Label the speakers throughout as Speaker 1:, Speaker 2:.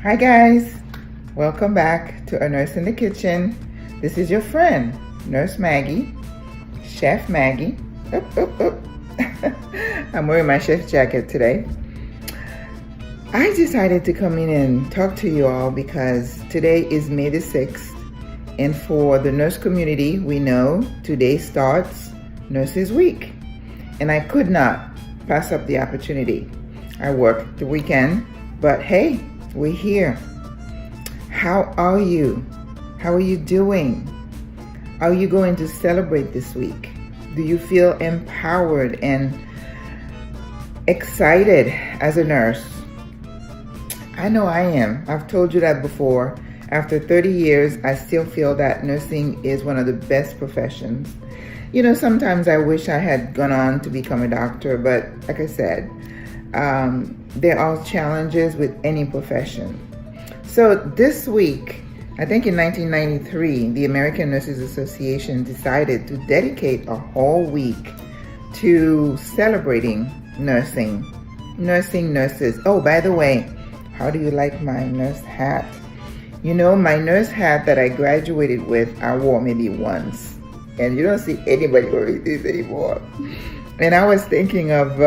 Speaker 1: Hi guys, welcome back to A Nurse in the Kitchen. This is your friend, Nurse Maggie, Chef Maggie. Oop, oop, oop. I'm wearing my chef jacket today. I decided to come in and talk to you all because today is May the 6th, and for the nurse community, we know today starts Nurses Week, and I could not pass up the opportunity. I worked the weekend, but hey, we're here. How are you? How are you doing? Are you going to celebrate this week? Do you feel empowered and excited as a nurse? I know I am. I've told you that before. After 30 years, I still feel that nursing is one of the best professions. You know, sometimes I wish I had gone on to become a doctor, but like I said, there are challenges with any profession. So this week, I think in 1993, the American Nurses Association decided to dedicate a whole week to celebrating nurses. Oh, by the way, how do you like my nurse hat? You know, my nurse hat that I graduated with, I wore maybe once. And you don't see anybody wearing this anymore. And I was thinking of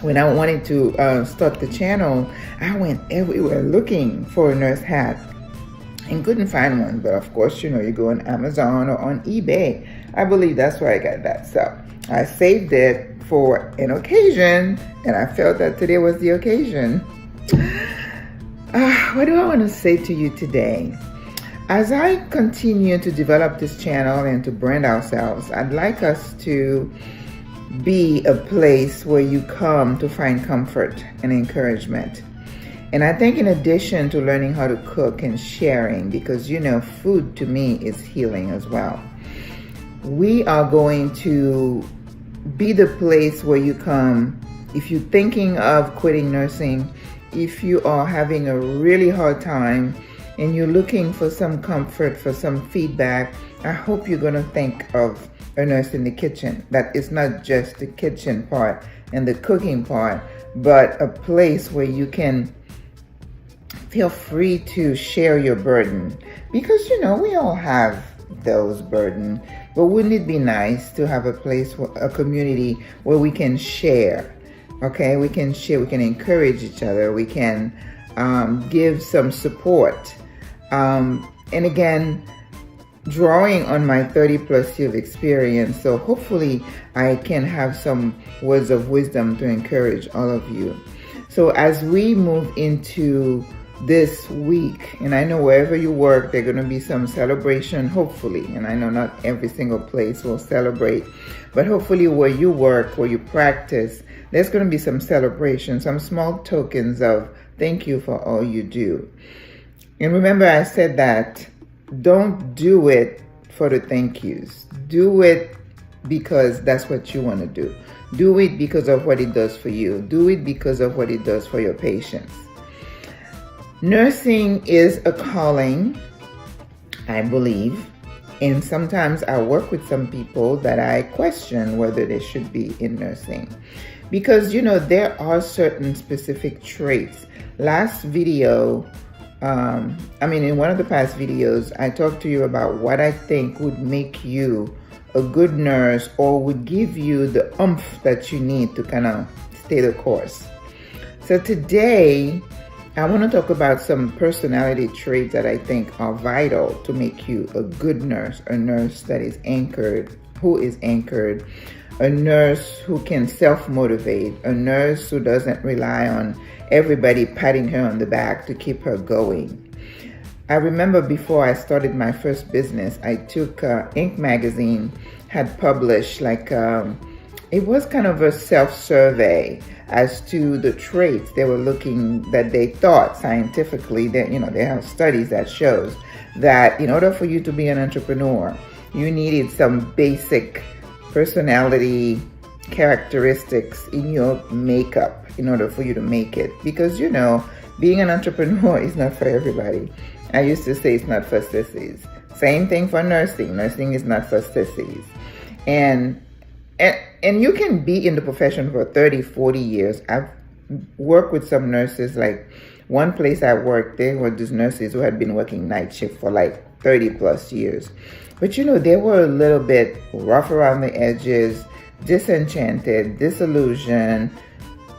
Speaker 1: when I wanted to start the channel, I went everywhere looking for a nurse hat and couldn't find one. But of course, you know, you go on Amazon or on eBay. I believe that's where I got that. So I saved it for an occasion, and I felt that today was the occasion. What do I want to say to you today? As I continue to develop this channel and to brand ourselves, I'd like us to be a place where you come to find comfort and encouragement. And I think in addition to learning how to cook and sharing, because you know, food to me is healing as well, we are going to be the place where you come if you're thinking of quitting nursing, if you are having a really hard time and you're looking for some comfort, for some feedback. I hope you're going to think of A Nurse in the Kitchen. That is not just the kitchen part and the cooking part, but a place where you can feel free to share your burden. Because, you know, we all have those burdens, but wouldn't it be nice to have a place, a community where we can share? Okay, we can share, we can encourage each other, we can give some support. And again, drawing on my 30 plus years of experience, so hopefully I can have some words of wisdom to encourage all of you. So as we move into this week, and I know wherever you work, there's going to be some celebration, hopefully, and I know not every single place will celebrate, but hopefully where you work, where you practice, there's going to be some celebration, some small tokens of thank you for all you do. And remember, I said that don't do it for the thank yous. Do it because that's what you want to do. Do it because of what it does for you. Do it because of what it does for your patients. Nursing is a calling, I believe, and sometimes I work with some people that I question whether they should be in nursing. Because, you know, there are certain specific traits. Last video, in one of the past videos, I talked to you about what I think would make you a good nurse or would give you the oomph that you need to kind of stay the course. So today, I want to talk about some personality traits that I think are vital to make you a good nurse, a nurse that is anchored, who is anchored, a nurse who can self-motivate, a nurse who doesn't rely on everybody patting her on the back to keep her going. I remember before I started my first business, I took Inc. magazine had published it was kind of a self-survey as to the traits they were looking, that they thought scientifically that, you know, they have studies that shows that in order for you to be an entrepreneur, you needed some basic personality characteristics in your makeup in order for you to make it. Because, you know, being an entrepreneur is not for everybody. I used to say it's not for sissies. Same thing for nursing. Nursing is not for sissies. And you can be in the profession for 30, 40 years. I've worked with some nurses like One place I worked, there were these nurses who had been working night shift for like 30 plus years. But they were a little bit rough around the edges, disenchanted, disillusioned,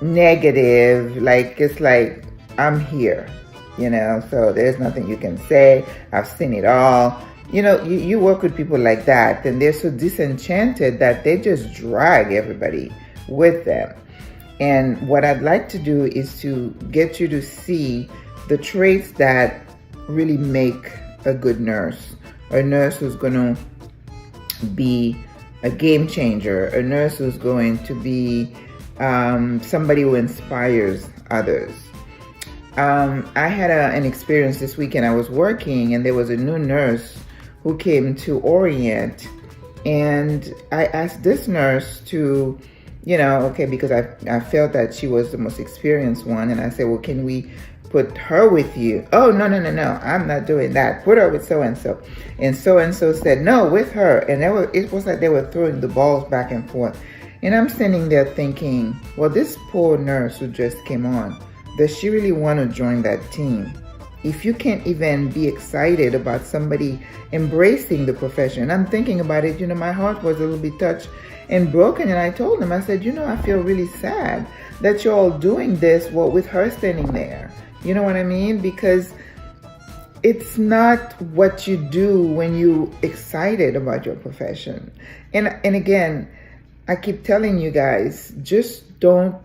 Speaker 1: negative. Like, it's like, I'm here, so there's nothing you can say. I've seen it all. You work with people like that, and they're so disenchanted that they just drag everybody with them. And what I'd like to do is to get you to see the traits that really make a good nurse, a nurse who's going to be a game changer, a nurse who's going to be somebody who inspires others. I had an experience this weekend. I was working, and there was a new nurse who came to orient, and I asked this nurse to, because I felt that she was the most experienced one, and I said, well, can we put her with you? Oh, no, I'm not doing that. Put her with so-and-so. And so-and-so said, no, with her. And it was like they were throwing the balls back and forth. And I'm standing there thinking, well, this poor nurse who just came on, does she really want to join that team? If you can't even be excited about somebody embracing the profession. I'm thinking about it, my heart was a little bit touched and broken. And I told him, I said, I feel really sad that you're all doing this, with her standing there. You know what I mean? Because it's not what you do when you're excited about your profession. And again, I keep telling you guys, just don't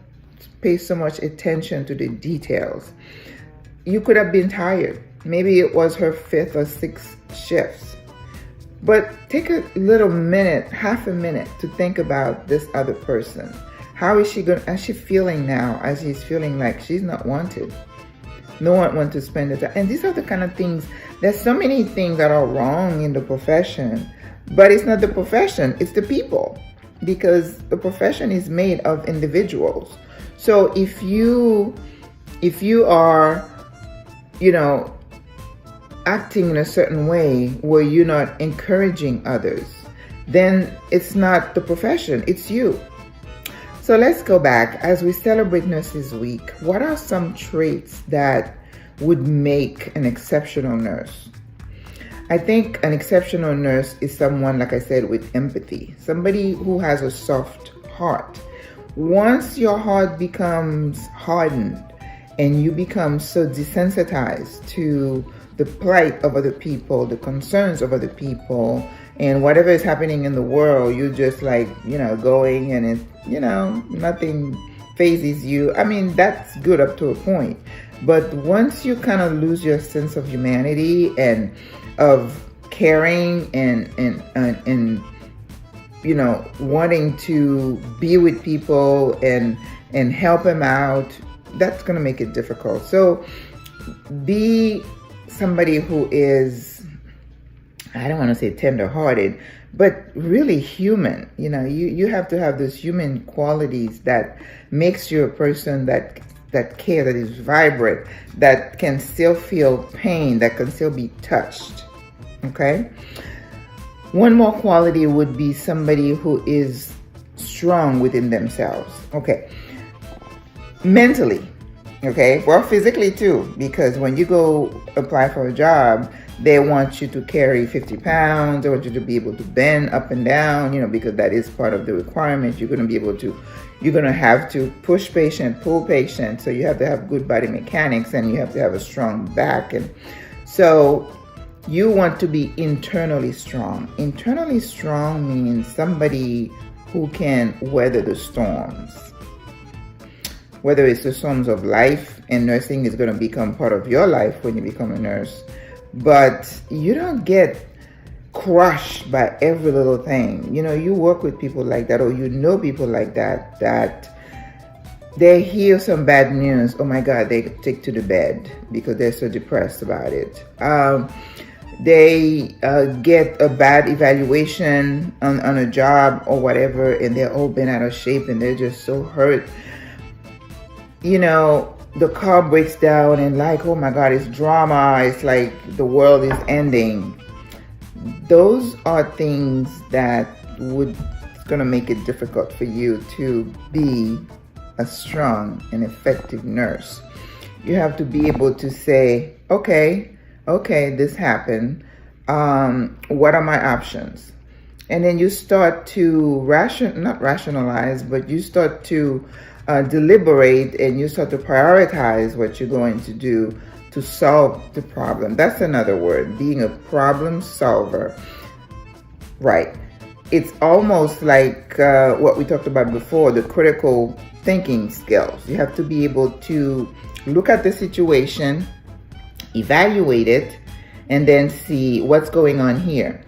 Speaker 1: pay so much attention to the details. You could have been tired. Maybe it was her 5th or 6th shifts. But take a little minute, half a minute, to think about this other person. How is she feeling now, as she's feeling like she's not wanted? No one wants to spend the time. And these are the kind of things, there's so many things that are wrong in the profession, but it's not the profession, it's the people. Because the profession is made of individuals. So if you are, acting in a certain way where you're not encouraging others, then it's not the profession, it's you. So let's go back. As we celebrate Nurses Week, what are some traits that would make an exceptional nurse? I think an exceptional nurse is someone, like I said, with empathy, somebody who has a soft heart. Once your heart becomes hardened and you become so desensitized to the plight of other people, the concerns of other people, and whatever is happening in the world, you're just like, going, and nothing phases you. I mean, that's good up to a point. But once you kind of lose your sense of humanity and of caring and wanting to be with people and help them out, that's going to make it difficult. So be somebody who is, I don't want to say tender-hearted, but really human. You have to have those human qualities that makes you a person that cares, that is vibrant, that can still feel pain, that can still be touched. Okay? One more quality would be somebody who is strong within themselves. Okay. Mentally. Okay? Well, physically too, because when you go apply for a job, they want you to carry 50 pounds. They want you to be able to bend up and down, because that is part of the requirement. You're going to have to push patient, pull patient. So you have to have good body mechanics, and you have to have a strong back. And so you want to be internally strong. Internally strong means somebody who can weather the storms. Whether it's the storms of life, and nursing is going to become part of your life when you become a nurse. But you don't get crushed by every little thing. You work with people like that, or people like that they hear some bad news. Oh my God, they take to the bed because they're so depressed about it. They get a bad evaluation on a job or whatever, and they're all bent out of shape, and they're just so hurt. The car breaks down, and like, oh my God, it's drama. It's like the world is ending. Those are things that it's going to make it difficult for you to be a strong and effective nurse. You have to be able to say, okay, this happened. What are my options? And then you start to not rationalize, but you start to deliberate, and you start to prioritize what you're going to do to solve the problem. That's another word, being a problem solver. Right. It's almost like what we talked about before, the critical thinking skills. You have to be able to look at the situation, evaluate it, and then see what's going on here.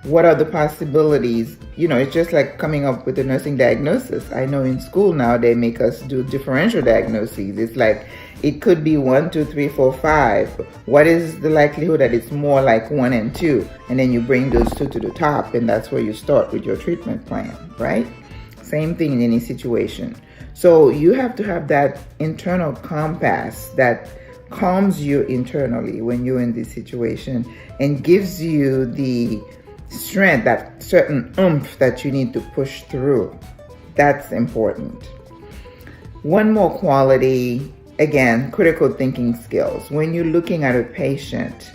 Speaker 1: What are the possibilities? It's just like coming up with a nursing diagnosis. I know in school now they make us do differential diagnoses. It's like it could be 1, 2, 3, 4, 5. What is the likelihood that it's more like 1 and 2? And then you bring those two to the top, and that's where you start with your treatment plan, right? Same thing in any situation. So you have to have that internal compass that calms you internally when you're in this situation and gives you the strength, that certain oomph that you need to push through. That's important. One more quality, again, critical thinking skills. When you're looking at a patient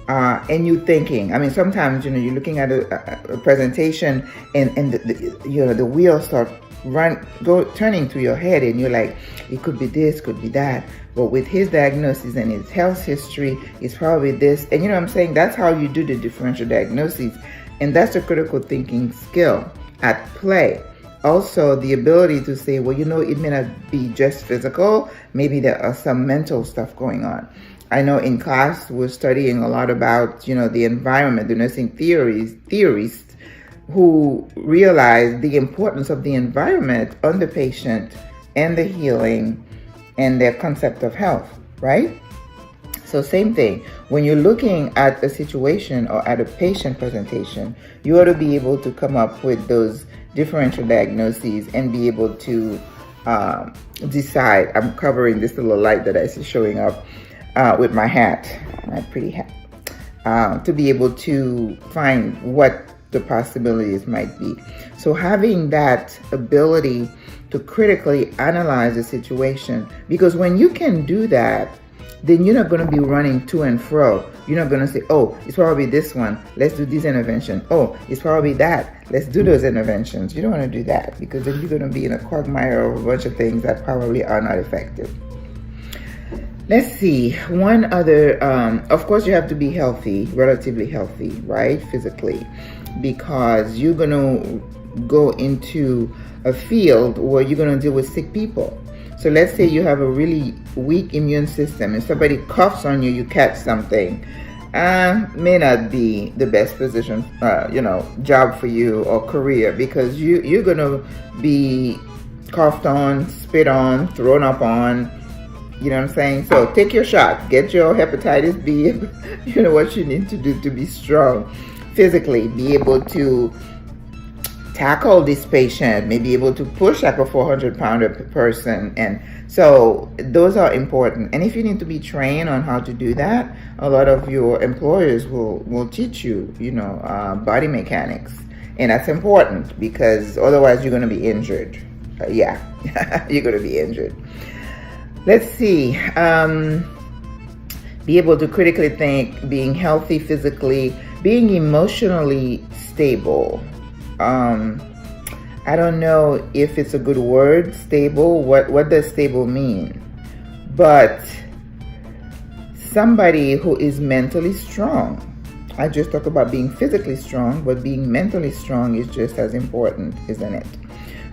Speaker 1: and you're thinking, sometimes, you're looking at a presentation and the wheels start turning through your head, and you're like, it could be this, could be that. But with his diagnosis and his health history, it's probably this. And I'm saying? That's how you do the differential diagnoses. And that's a critical thinking skill at play. Also, the ability to say, well, it may not be just physical. Maybe there are some mental stuff going on. I know in class we're studying a lot about, the environment, the nursing theorists who realize the importance of the environment on the patient and the healing and their concept of health, right? So same thing, when you're looking at a situation or at a patient presentation, you ought to be able to come up with those differential diagnoses and be able to decide. I'm covering this little light that I see showing up with my hat, my pretty hat, to be able to find what the possibilities might be. So having that ability to critically analyze the situation, because when you can do that, then you're not going to be running to and fro. You're not going to say, oh, it's probably this one, let's do this intervention. Oh, it's probably that, let's do those interventions. You don't want to do that, because then you're going to be in a quagmire of a bunch of things that probably are not effective. Let's see, one other, of course you have to be healthy, relatively healthy, right, physically, because you're going to go into a field where you're going to deal with sick people. So let's say you have a really weak immune system and somebody coughs on you, you catch something. May not be the best position, job for you or career, because you're going to be coughed on, spit on, thrown up on. You know what I'm saying? So take your shot, get your hepatitis B, you know what you need to do to be strong physically, be able to tackle this patient, may be able to push like a 400-pounder person. And so those are important. And if you need to be trained on how to do that, a lot of your employers will teach you, body mechanics. And that's important, because otherwise you're going to be injured. You're going to be injured. Let's see. Be able to critically think, being healthy physically, being emotionally stable. I don't know if it's a good word, stable. What does stable mean? But somebody who is mentally strong. I just talked about being physically strong, but being mentally strong is just as important, isn't it?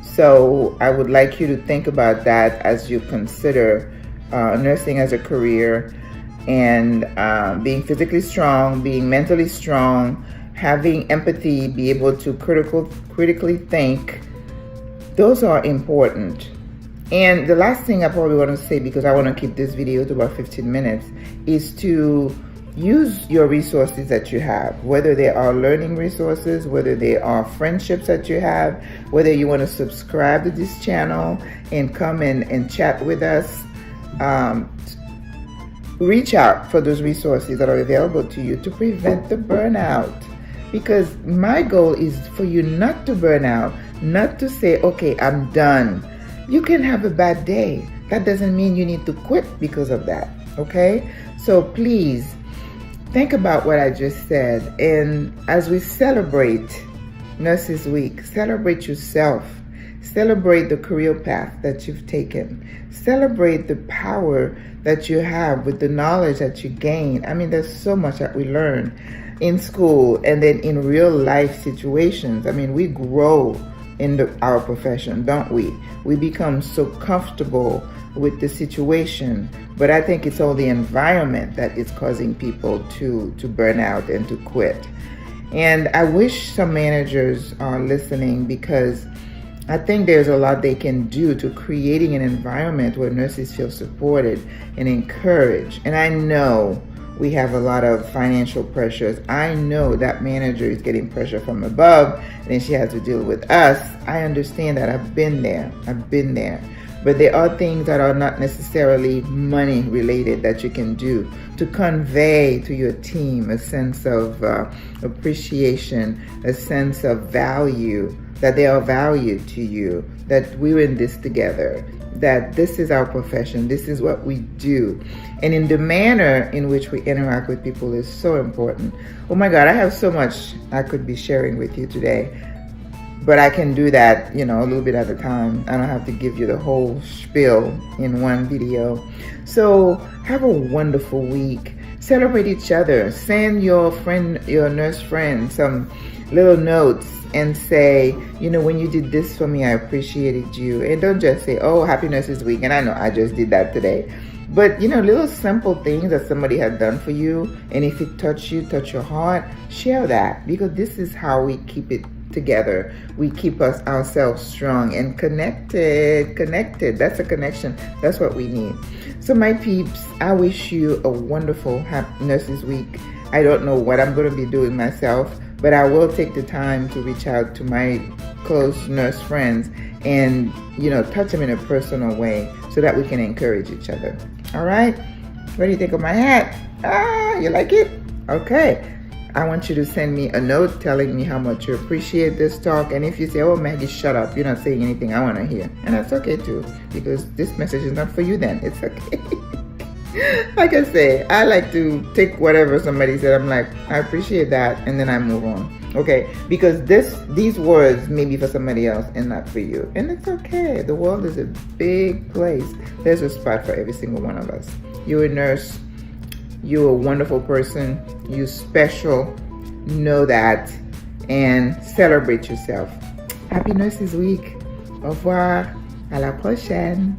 Speaker 1: So I would like you to think about that as you consider nursing as a career, and being physically strong, being mentally strong, having empathy, be able to critically think. Those are important. And the last thing I probably want to say, because I want to keep this video to about 15 minutes, is to use your resources that you have, whether they are learning resources, whether they are friendships that you have, whether you want to subscribe to this channel and come in and chat with us. Reach out for those resources that are available to you to prevent the burnout. Because my goal is for you not to burn out, not to say, okay, I'm done. You can have a bad day. that doesn't mean you need to quit because of that, okay? So please think about what I just said. And as we celebrate Nurses Week, celebrate yourself. Celebrate the career path that you've taken. Celebrate the power that you have with the knowledge that you gain. I mean, there's so much that we learn in school and then in real life situations. I mean, we grow in our profession, don't we? We become so comfortable with the situation, but I think it's all the environment that is causing people to burn out and to quit. And I wish some managers are listening, because I think there's a lot they can do to creating an environment where nurses feel supported and encouraged. And I know we have a lot of financial pressures. I know that manager is getting pressure from above, and then she has to deal with us. I understand that. I've been there. But there are things that are not necessarily money related that you can do to convey to your team a sense of appreciation, a sense of value, that they are valued to you, that we're in this together, that this is our profession, this is what we do. And in the manner in which we interact with people is so important. Oh my God, I have so much I could be sharing with you today, but I can do that, a little bit at a time. I don't have to give you the whole spiel in one video. So have a wonderful week. Celebrate each other. Send your nurse friend some little notes and say, when you did this for me, I appreciated you. And don't just say, oh, happy Nurses Week. And I know I just did that today. But, little simple things that somebody has done for you. And if it touch your heart, share that. Because this is how we keep it together. We keep ourselves strong and connected. That's a connection. That's what we need. So my peeps, I wish you a wonderful happy Nurses Week. I don't know what I'm going to be doing myself, but I will take the time to reach out to my close nurse friends and, touch them in a personal way so that we can encourage each other. All right? What do you think of my hat? You like it? Okay. I want you to send me a note telling me how much you appreciate this talk. And if you say, oh, Maggie, shut up, you're not saying anything I want to hear. And that's okay too, because this message is not for you then. It's okay. Like I say, I like to take whatever somebody said. I'm like, I appreciate that. And then I move on. Okay. Because these words may be for somebody else and not for you. And it's okay. The world is a big place. There's a spot for every single one of us. You're a nurse. You're a wonderful person. You're special. Know that. And celebrate yourself. Happy Nurses Week. Au revoir. À la prochaine.